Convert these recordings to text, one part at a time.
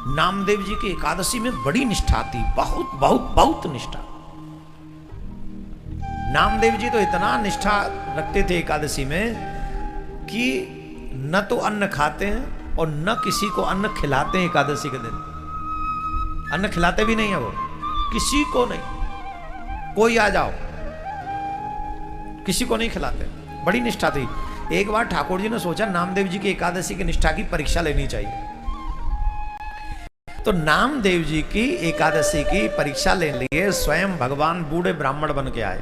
नामदेव जी की एकादशी में बड़ी निष्ठा थी, बहुत बहुत बहुत निष्ठा। नामदेव जी तो इतना निष्ठा रखते थे एकादशी में कि न तो अन्न खाते हैं और न किसी को अन्न खिलाते हैं एकादशी के दिन। अन्न खिलाते भी नहीं है वो, किसी को नहीं, कोई आ जाओ, किसी को नहीं खिलाते। बड़ी निष्ठा थी। एक बार ठाकुर जी ने सोचा नामदेव जी की एकादशी की निष्ठा की परीक्षा लेनी चाहिए, तो नामदेव जी की एकादशी की परीक्षा लेने लिए स्वयं भगवान बूढ़े ब्राह्मण बन के आए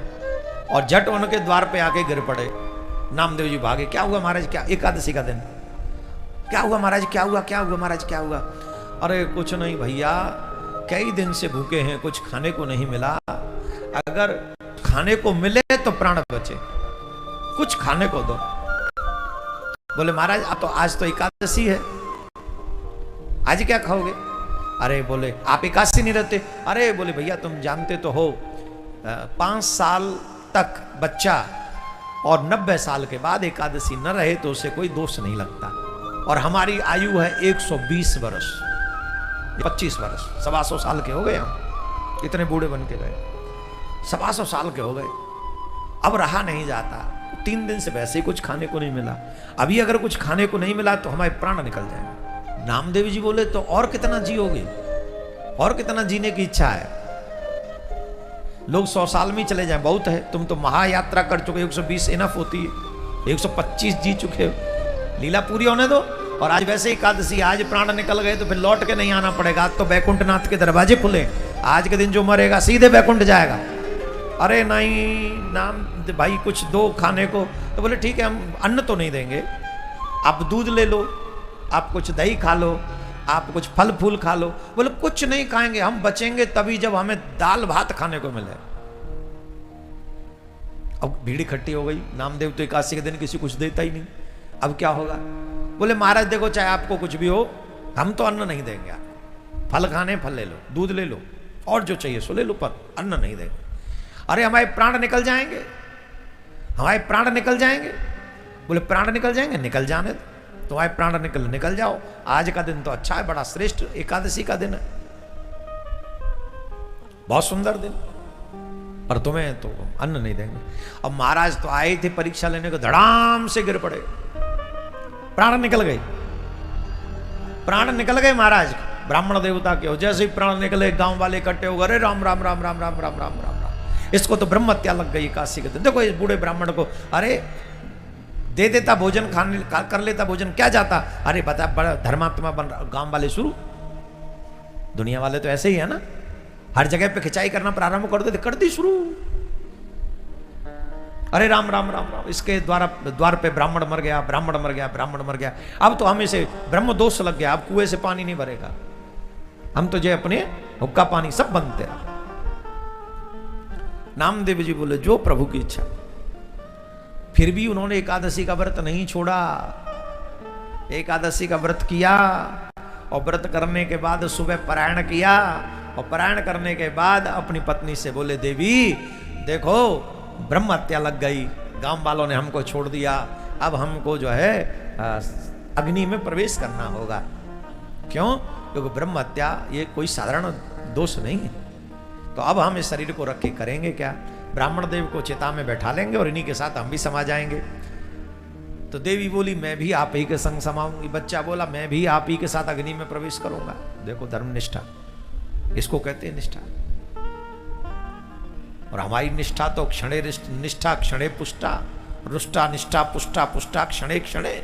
और झट उनके द्वार पे आके गिर पड़े। नामदेव जी भागे, क्या हुआ महाराज, क्या एकादशी का दिन, क्या हुआ महाराज, क्या हुआ, क्या हुआ महाराज, क्या हुआ? अरे कुछ नहीं भैया, कई दिन से भूखे हैं, कुछ खाने को नहीं मिला, अगर खाने को मिले तो प्राण बचे, कुछ खाने को दो। बोले महाराज अब तो आज तो एकादशी है, आज क्या खाओगे? अरे बोले आप एकादशी नहीं रहते? अरे बोले भैया तुम जानते तो हो 5 साल तक बच्चा और 90 साल के बाद एकादशी न रहे तो उसे कोई दोष नहीं लगता, और हमारी आयु है 120 वर्ष, 25 वर्ष, 125 साल के हो गए हम, इतने बूढ़े बन के गए, 125 साल के हो गए, अब रहा नहीं जाता। 3 दिन से वैसे ही कुछ खाने को नहीं मिला, अभी अगर कुछ खाने को नहीं मिला तो हमारे प्राण निकल जाएंगे। नामदेव जी बोले तो और कितना जियोगे, और कितना जीने की इच्छा है? लोग 100 साल में ही चले जाएं, बहुत है, तुम तो महायात्रा कर चुके, 120 इनफ होती है, 125 जी चुके हो, लीला पूरी होने दो। और आज वैसे एकादशी, आज प्राण निकल गए तो फिर लौट के नहीं आना पड़ेगा, आज तो बैकुंठनाथ के दरवाजे खुले, आज के दिन जो मरेगा सीधे बैकुंठ जाएगा। अरे नहीं नाम भाई कुछ दो खाने को, तो बोले ठीक है हम अन्न तो नहीं देंगे, आप दूध ले लो, आप कुछ दही खा लो, आप कुछ फल फूल खा लो। बोले कुछ नहीं खाएंगे, हम बचेंगे तभी जब हमें दाल भात खाने को मिले। अब भीड़ इकट्ठी हो गई, नामदेव तो एकादशी के दिन किसी कुछ देता ही नहीं, अब क्या होगा? बोले महाराज देखो चाहे आपको कुछ भी हो, हम तो अन्न नहीं देंगे, आप फल खाने फल ले लो, दूध ले लो, और जो चाहिए सो ले लो, पर अन्न नहीं देंगे। अरे हमारे प्राण निकल जाएंगे, हमारे प्राण निकल जाएंगे। बोले प्राण निकल जाएंगे, निकल जाने दो, तुम्हारे प्राण निकल जाओ, आज का दिन तो अच्छा है, बड़ा श्रेष्ठ एकादशी का दिन है, बहुत सुंदर दिन, और तुम्हें तो अन्न नहीं देंगे। अब महाराज तो आए थे परीक्षा लेने को, धड़ाम से गिर पड़े, प्राण निकल गए, प्राण निकल गए महाराज ब्राह्मण देवता के। जैसे ही प्राण निकले गांव वाले इकट्ठे हो गए, अरे राम राम राम राम राम राम राम राम राम, इसको तो ब्रह्म हत्या लग गई एकादशी के दिन। देखो इस बूढ़े ब्राह्मण को, अरे दे देता भोजन, खाने कर लेता भोजन, क्या जाता? अरे बता बड़ा धर्मात्मा बन रहा। गांव वाले शुरू, दुनिया वाले तो ऐसे ही है ना, हर जगह पे खिंचाई करना प्रारंभ कर देते, कर दी शुरू। अरे राम राम राम राम, इसके द्वार पे ब्राह्मण मर गया, ब्राह्मण मर गया, ब्राह्मण मर गया, अब तो हमें से ब्रह्म दोष लग गया, अब कुएं से पानी नहीं भरेगा, हम तो जो अपने हुक्का पानी सब बनते रहा। नामदेव जी बोले जो प्रभु की इच्छा। फिर भी उन्होंने एकादशी का व्रत नहीं छोड़ा, एकादशी का व्रत किया, और व्रत करने के बाद सुबह पारायण किया, और पारायण करने के बाद अपनी पत्नी से बोले देवी देखो ब्रह्म हत्या लग गई, गांव वालों ने हमको छोड़ दिया, अब हमको जो है अग्नि में प्रवेश करना होगा। क्यों? क्योंकि ब्रह्म हत्या ये कोई साधारण दोष नहीं है, तो अब हम इस शरीर को रख के करेंगे क्या? ब्राह्मण देव को चिता में बैठा लेंगे और इन्हीं के साथ हम भी समा जाएंगे। तो देवी बोली मैं भी आप ही के संग समाऊंगी। बच्चा बोला मैं भी आप ही के साथ अग्नि में प्रवेश करूंगा। देखो धर्मनिष्ठा, इसको कहते हैं निष्ठा। और हमारी निष्ठा तो क्षणे निष्ठा क्षणे पुष्टा, रुष्टा निष्ठा पुष्टा पुष्टा क्षणे क्षणे।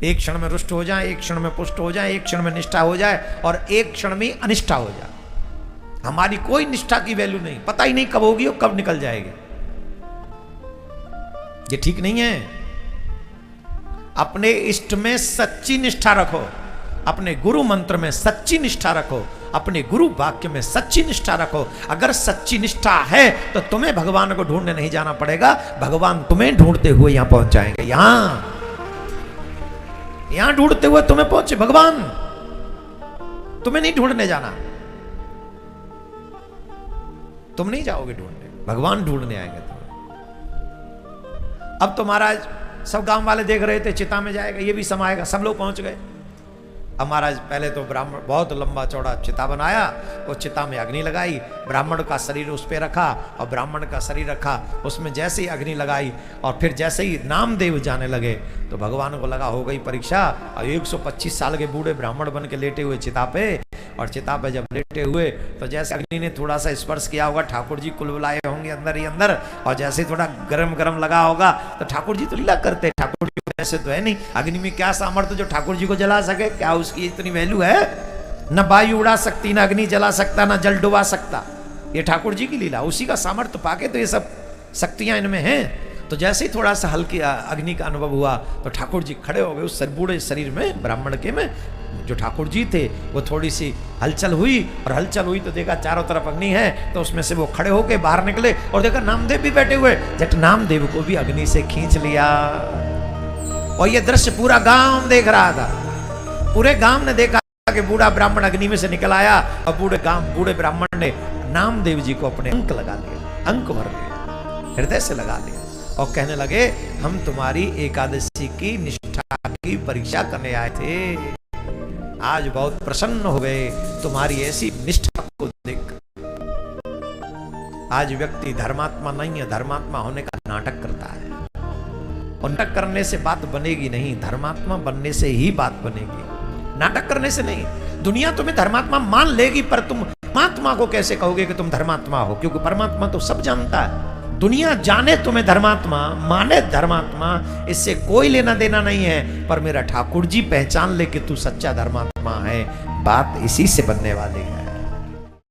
एक क्षण में रुष्ट हो जाए, एक क्षण में पुष्ट हो जाए, एक क्षण में निष्ठा हो जाए, और एक क्षण में अनिष्ठा हो जाए। हमारी कोई निष्ठा की वैल्यू नहीं, पता ही नहीं कब होगी और कब निकल जाएगी। ये ठीक नहीं है। अपने इष्ट में सच्ची निष्ठा रखो, अपने गुरु मंत्र में सच्ची निष्ठा रखो, अपने गुरु वाक्य में सच्ची निष्ठा रखो। अगर सच्ची निष्ठा है तो तुम्हें भगवान को ढूंढने नहीं जाना पड़ेगा, भगवान तुम्हें ढूंढते हुए यहां पहुंच जाएंगे। यहां ढूंढते हुए तुम्हें पहुंचे भगवान, तुम्हें नहीं ढूंढने जाना, तुम नहीं जाओगे ढूंढने, भगवान ढूंढने आएंगे तुम्हें। अब तो महाराज सब गांव वाले देख रहे थे, चिता में जाएगा, ये भी समाएगा, सब लोग पहुंच गए। अब महाराज पहले तो ब्राह्मण बहुत लंबा चौड़ा चिता बनाया, उस चिता में अग्नि लगाई, ब्राह्मण का शरीर उस पर रखा और ब्राह्मण का शरीर रखा, उसमें जैसे ही अग्नि लगाई और फिर जैसे ही नामदेव जाने लगे तो भगवान को लगा हो गई परीक्षा। और 125 साल के बूढ़े ब्राह्मण बन के लेटे हुए चिता पे, और चिता पे जब लेटे हुए तो जैसे अग्नि ने थोड़ा सा स्पर्श किया होगा, ठाकुर जी कुलबुलाए होंगे अंदर ही अंदर, और जैसे ही थोड़ा गरम गरम लगा होगा तो ठाकुर जी तो लीला करते, ठाकुर जी ऐसे तो है नहीं, अग्नि में क्या सामर्थ्य जो ठाकुर जी को जला सके, क्या उसकी इतनी वैल्यू है? न वायु उड़ा सकती, न अग्नि जला सकता, न जल डुबा सकता, ये ठाकुर जी की लीला, उसी का सामर्थ्य पाके तो ये सब शक्तियां इनमें हैं। तो जैसे ही थोड़ा सा हल्की अग्नि का अनुभव हुआ तो ठाकुर जी खड़े हो गए उस बूढ़े शरीर में, ब्राह्मण के में जो ठाकुर जी थे, वो थोड़ी सी हलचल हुई, और हलचल हुई तो देखा चारों तरफ अग्नि है, तो उसमें से वो खड़े होके बाहर निकले और देखा नामदेव भी बैठे हुए, जट नामदेव को भी अग्नि से खींच लिया। और ये दृश्य पूरा गांव देख रहा था, पूरे गांव ने देखा कि बूढ़ा ब्राह्मण अग्नि में से निकल आया, और बूढ़े ब्राह्मण ने नामदेव जी को अपने अंक लगा लिया, अंक भर लिया, हृदय से लगा लिया, और कहने लगे हम तुम्हारी एकादशी की निष्ठा की परीक्षा करने आए थे, आज बहुत प्रसन्न हो गए तुम्हारी ऐसी निष्ठा को देख। आज व्यक्ति धर्मात्मा नहीं है, धर्मात्मा होने का नाटक करता है, और नाटक करने से बात बनेगी नहीं, धर्मात्मा बनने से ही बात बनेगी, नाटक करने से नहीं। दुनिया तुम्हें धर्मात्मा मान लेगी, पर तुम परमात्मा को कैसे कहोगे कि तुम धर्मात्मा हो? क्योंकि परमात्मा तो सब जानता है। दुनिया जाने तुम्हें धर्मात्मा, माने धर्मात्मा, इससे कोई लेना देना नहीं है, पर मेरा ठाकुर जी पहचान ले कि तू सच्चा धर्मात्मा है, बात इसी से बनने वाली है।